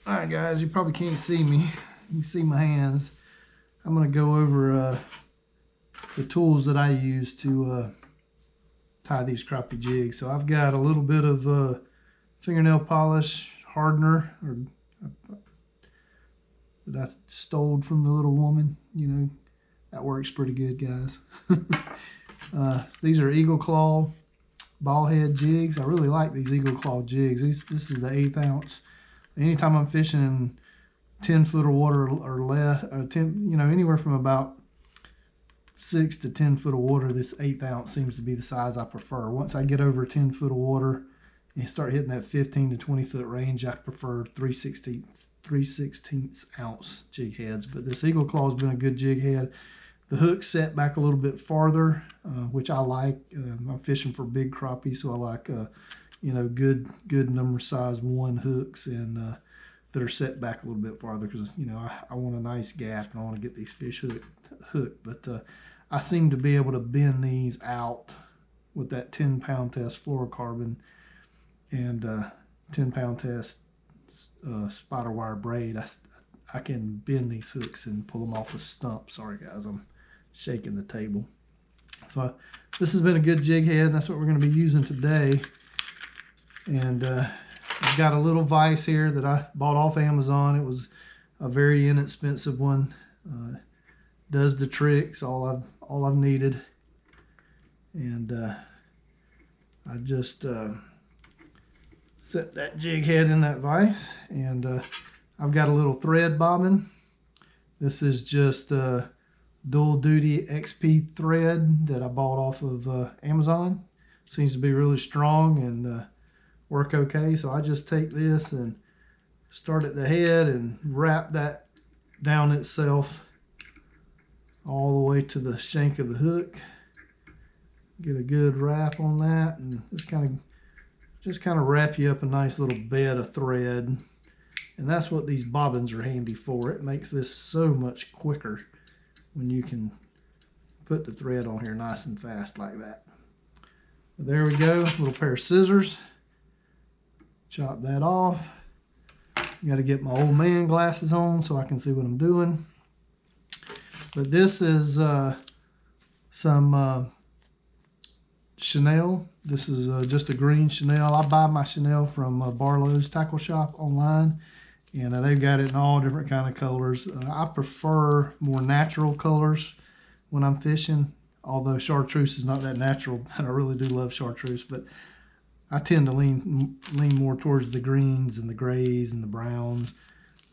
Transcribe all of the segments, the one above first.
Alright guys, you probably can't see me. You can see my hands. I'm going to go over the tools that I use to tie these crappie jigs. So I've got a little bit of fingernail polish hardener that I stole from the little woman. You know, that works pretty good, guys. These are Eagle Claw ball head jigs. I really like these Eagle Claw jigs. This is the 1/8 ounce. Anytime I'm fishing in 10 foot of water or less, anywhere from about 6 to 10 foot of water, this 1/8 ounce seems to be the size I prefer. Once I get over 10 foot of water and start hitting that 15 to 20 foot range, I prefer 3/16 ounce jig heads. But this Eagle Claw has been a good jig head. The hook's set back a little bit farther, which I like. I'm fishing for big crappie, so I like good number size 1 hooks and that are set back a little bit farther, because I want a nice gap and I want to get these fish hooked. But I seem to be able to bend these out with that 10-pound test fluorocarbon and 10-pound test spider wire braid. I can bend these hooks and pull them off a stump. Sorry guys, I'm shaking the table. So this has been a good jig head, and that's what we're going to be using today. And I've got a little vise here that I bought off Amazon. It was a very inexpensive one. Does the tricks, all I've needed. And I just set that jig head in that vise, and I've got a little thread bobbin. This is just dual duty XP thread that I bought off of Amazon. Seems to be really strong and work okay. So I just take this and start at the head and wrap that down itself all the way to the shank of the hook. Get a good wrap on that, and just kind of wrap you up a nice little bed of thread. And that's what these bobbins are handy for. It makes this so much quicker when you can put the thread on here nice and fast like that. But there we go, a little pair of scissors. Chop that off. Got to get my old man glasses on so I can see what I'm doing. But this is some chenille. This is just a green chenille. I buy my chenille from Barlow's Tackle Shop online, and they've got it in all different kind of colors. I prefer more natural colors when I'm fishing, although chartreuse is not that natural, and I really do love chartreuse, but I tend to lean more towards the greens and the grays and the browns,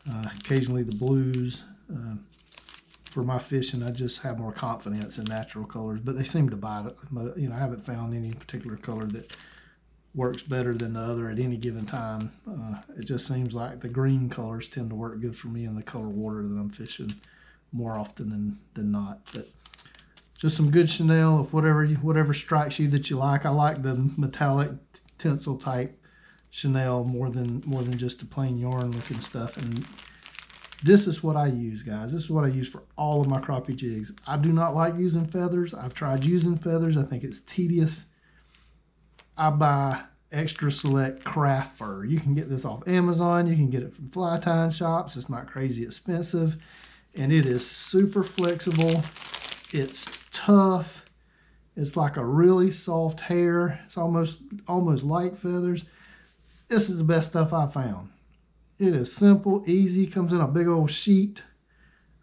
occasionally the blues. For my fishing, I just have more confidence in natural colors, but they seem to bite it. I haven't found any particular color that works better than the other at any given time. It just seems like the green colors tend to work good for me in the color water that I'm fishing more often than not. But just some good chenille of whatever strikes you that you like. I like the metallic tinsel type chenille more than just the plain yarn looking stuff. And this is what I use, guys. This is what I use for all of my crappie jigs. I do not like using feathers. I've tried using feathers. I think it's tedious. I buy extra select craft fur. You can get this off Amazon. You can get it from fly tying shops. It's not crazy expensive, and it is super flexible. It's tough. It's like a really soft hair. It's almost like feathers. This is the best stuff I've found. It is simple, easy, comes in a big old sheet.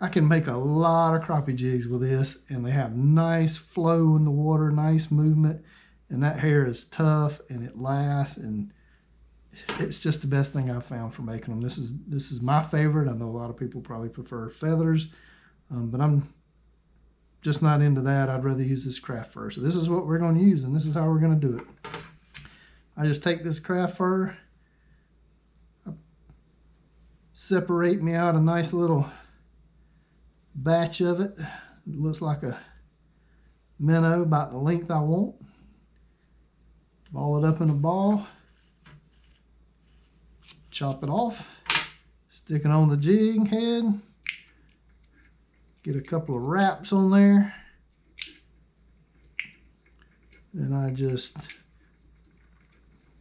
I can make a lot of crappie jigs with this, and they have nice flow in the water, nice movement, and that hair is tough and it lasts, and it's just the best thing I've found for making them. This is my favorite. I know a lot of people probably prefer feathers, but I'm just not into that. I'd rather use this craft fur. So this is what we're going to use, and this is how we're going to do it. I just take this craft fur, separate me out a nice little batch of it. It looks like a minnow, about the length I want. Ball it up in a ball, chop it off, stick it on the jig head, get a couple of wraps on there, and I just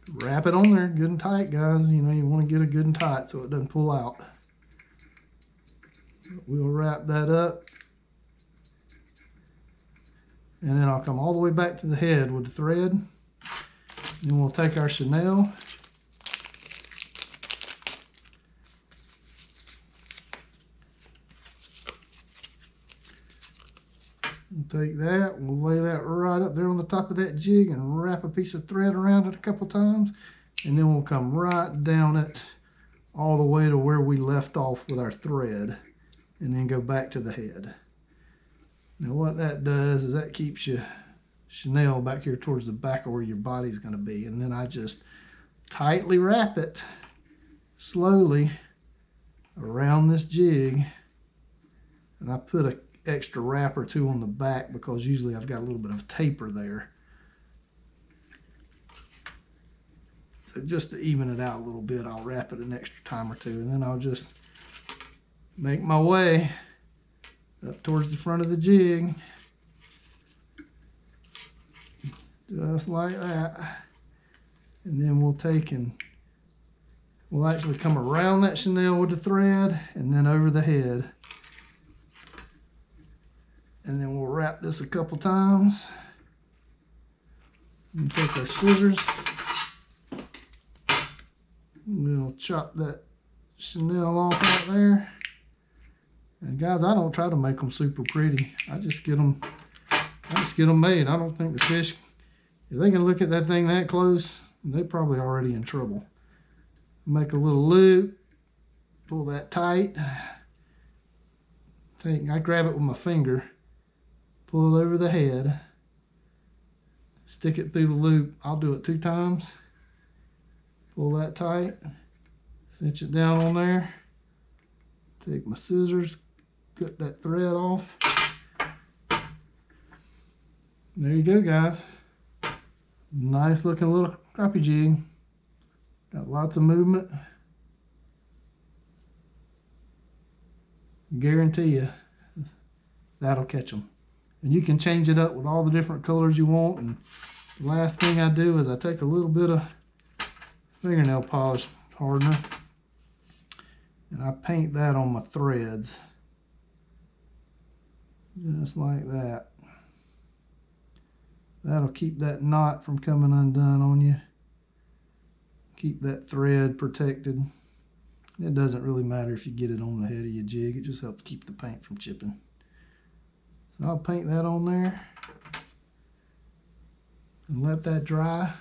Wrap it on there good and tight, guys. You know, you want to get it good and tight so it doesn't pull out. We'll wrap that up. And then I'll come all the way back to the head with the thread. Then we'll take our chenille. We'll take that, we'll lay that right up there on the top of that jig and wrap a piece of thread around it a couple times. And then we'll come right down it all the way to where we left off with our thread. And then go back to the head. Now what that does is that keeps your chenille back here towards the back of where your body's going to be. And then I just tightly wrap it slowly around this jig. And I put an extra wrap or two on the back because usually I've got a little bit of taper there. So just to even it out a little bit, I'll wrap it an extra time or two. And then I'll just make my way up towards the front of the jig, just like that. And then we'll take and we'll actually come around that chenille with the thread and then over the head. And then we'll wrap this a couple times. And take our scissors. And then we'll chop that chenille off right there. And guys, I don't try to make them super pretty. I just get them made. I don't think the fish, if they can look at that thing that close, they're probably already in trouble. Make a little loop, pull that tight. I grab it with my finger, pull it over the head, stick it through the loop. I'll do it 2 times. Pull that tight, cinch it down on there. Take my scissors, cut that thread off. There you go, guys. Nice looking little crappie jig. Got lots of movement. Guarantee you that'll catch them. And you can change it up with all the different colors you want. And the last thing I do is I take a little bit of fingernail polish hardener and I paint that on my threads. Just like that. That'll keep that knot from coming undone on you. Keep that thread protected. It doesn't really matter if you get it on the head of your jig. It just helps keep the paint from chipping. So I'll paint that on there. And let that dry.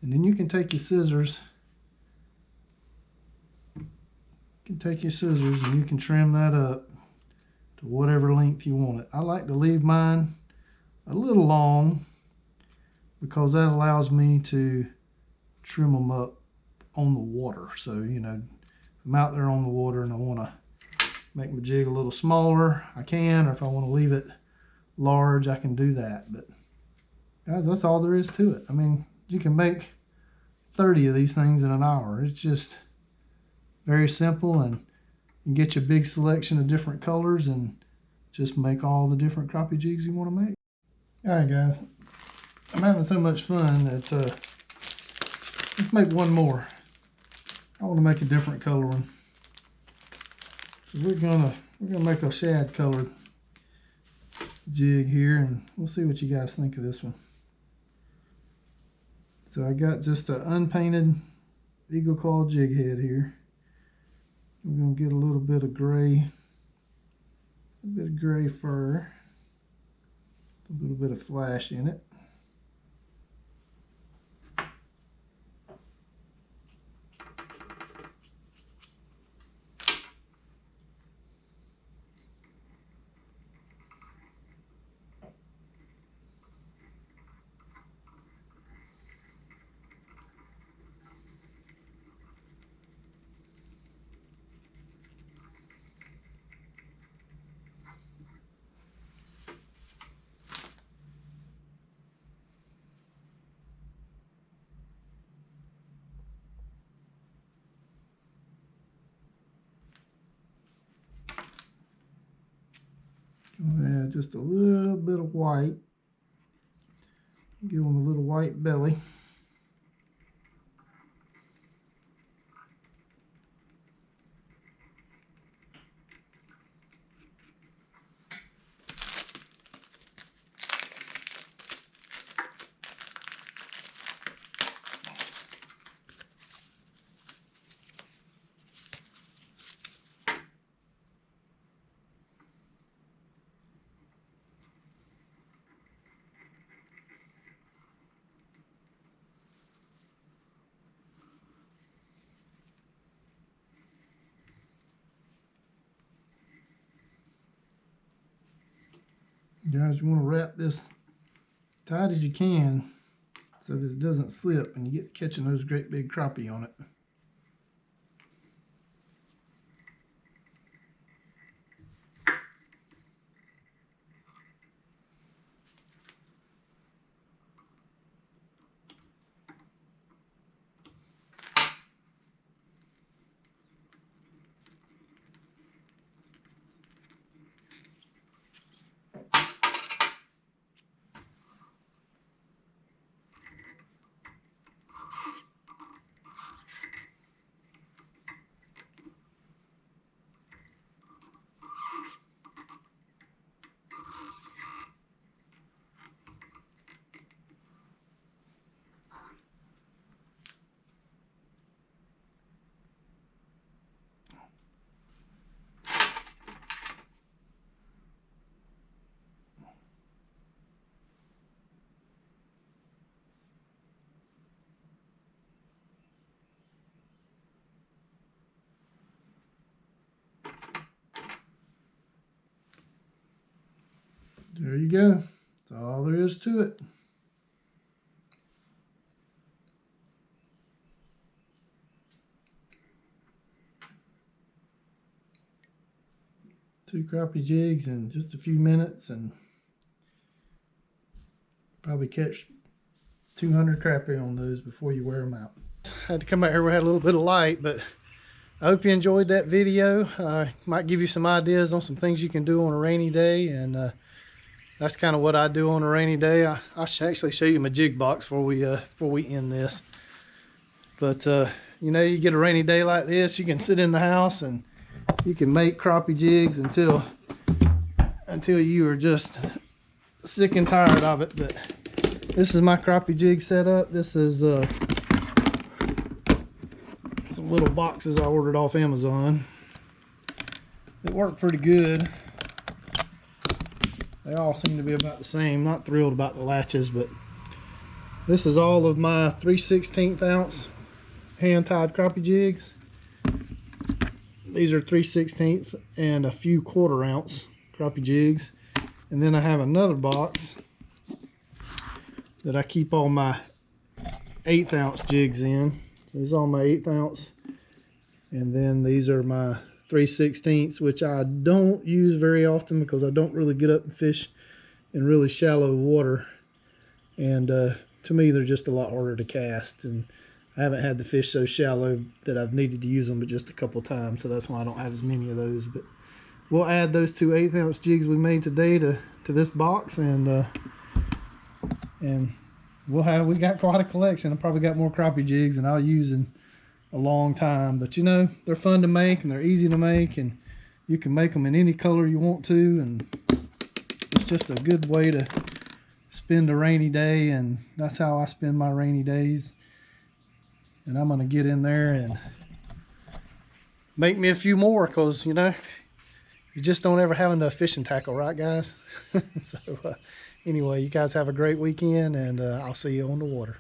And then you can take your scissors. You can take your scissors and you can trim that up to whatever length you want it. I like to leave mine a little long because that allows me to trim them up on the water. So, you know, if I'm out there on the water and I want to make my jig a little smaller, I can, or if I want to leave it large, I can do that. But guys, that's all there is to it. I mean, you can make 30 of these things in an hour. It's just very simple, and you can get you a big selection of different colors and just make all the different crappie jigs you want to make. All right, guys, I'm having so much fun that let's make one more. I want to make a different color one. So we're gonna make a shad colored jig here, and we'll see what you guys think of this one. So I got just an unpainted eagle claw jig head here. We're gonna get a little bit of gray, fur, a little bit of flash in it. Add just a little bit of white. Give them a little white belly. Guys, you want to wrap this tight as you can so that it doesn't slip and you get catching those great big crappie on it. There you go. That's all there is to it. Two crappie jigs in just a few minutes and probably catch 200 crappie on those before you wear them out. I had to come out here, we had a little bit of light, but I hope you enjoyed that video. Might give you some ideas on some things you can do on a rainy day, and that's kind of what I do on a rainy day. I'll actually show you my jig box before we end this. But you know, you get a rainy day like this, you can sit in the house and you can make crappie jigs until you are just sick and tired of it. But this is my crappie jig setup. This is some little boxes I ordered off Amazon. It worked pretty good. They all seem to be about the same. Not thrilled about the latches, but this is all of my 3/16 ounce hand-tied crappie jigs. These are 3/16 and a few 1/4 ounce crappie jigs. And then I have another box that I keep all my 1/8 ounce jigs in. This is all my 1/8 ounce. And then these are my 3/16, which I don't use very often because I don't really get up and fish in really shallow water. And to me, they're just a lot harder to cast. And I haven't had the fish so shallow that I've needed to use them but just a couple times. So that's why I don't have as many of those. But we'll add those two 1/8 ounce jigs we made today to this box, and we got quite a collection. I probably got more crappie jigs than I'll use in a long time. But you know, they're fun to make and they're easy to make, and you can make them in any color you want to, and it's just a good way to spend a rainy day. And that's how I spend my rainy days. And I'm gonna get in there and make me a few more, because you know, you just don't ever have enough fishing tackle, right guys? So anyway, you guys have a great weekend, and I'll see you on the water.